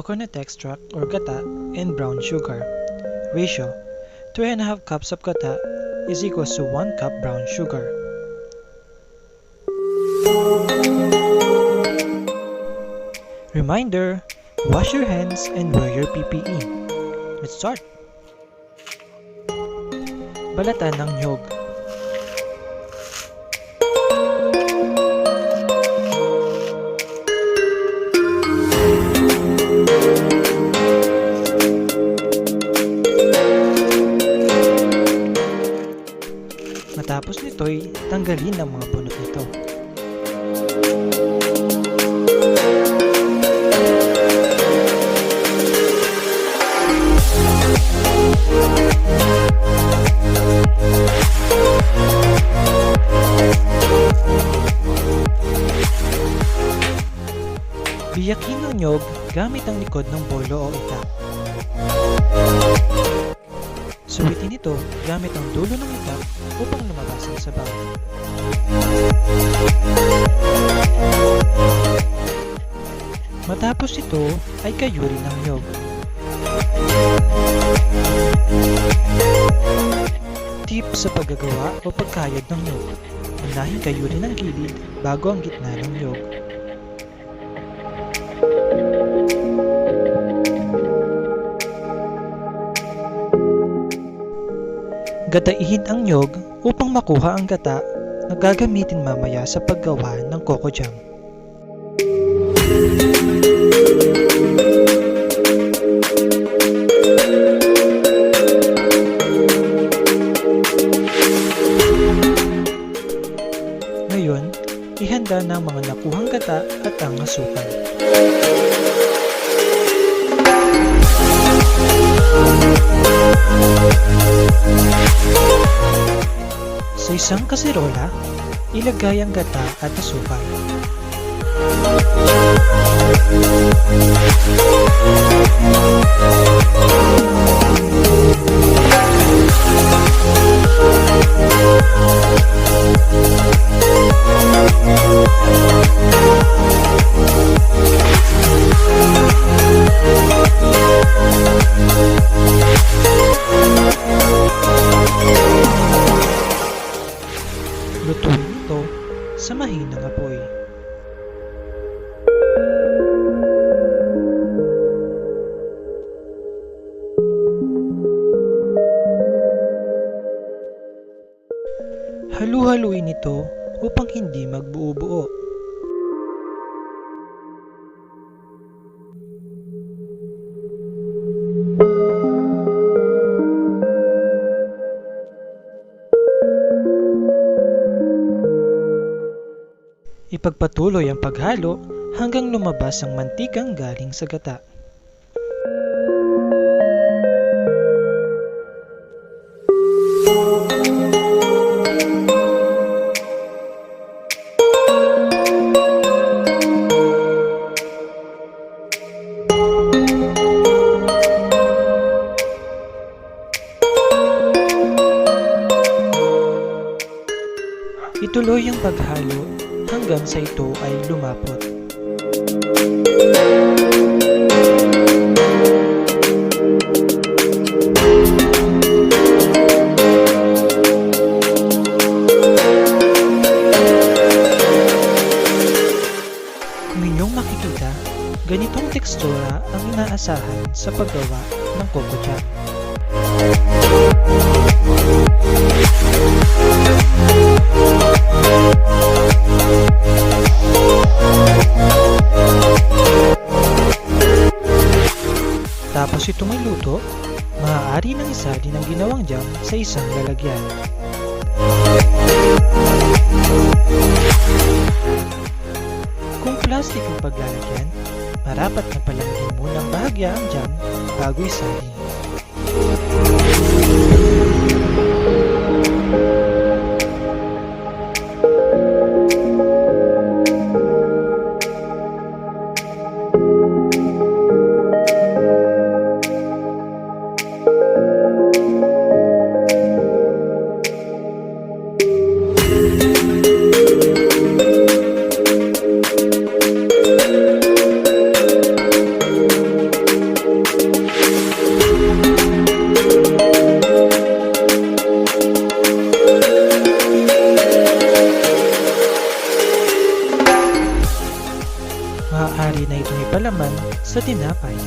coconut extract or gata, and brown sugar. Ratio: 3.5 cups of gata is equals to 1 cup brown sugar. Reminder: wash your hands and wear your PPE. Let's start! Balatan ng niyog. Matapos nito'y tanggalin ang mga bunot nito. Biyakin ang niyog gamit ang likod ng bolo o itak. Suwitin ito gamit ang dulo ng itak upang lumabas ang sabaw. Matapos ito ay kayurin ang niyog. Tip sa paggagawa o pagkayod ng niyog: unahin kayurin ang gilid bago ang gitna ng niyog. Gataihin ang niyog upang makuha ang gata na gagamitin mamaya sa paggawa ng coco jam. Ngayon, ihanda na ang mga nakuhang gata at ang asukal. Sa isang kaserola, ilagay ang gata at asukal. Lutuin ito sa mahinang apoy. Halu-haluin ito upang hindi magbuo-buo. Ipagpatuloy ang paghalo hanggang lumabas ang mantikang galing sa gata. Ituloy ang paghalo hanggang sa ito ay lumapot. Kung inyong makikita, ganitong tekstura ang inaasahan sa paggawa ng coco jam. Tapos itong iluto, maaari nang isalin ang ginawang jam sa isang lalagyan. Kung plastic ang paglalagyan, marapat na palamigin munang bahagya ang jam bago isalin. na itong ipalaman sa tinapay.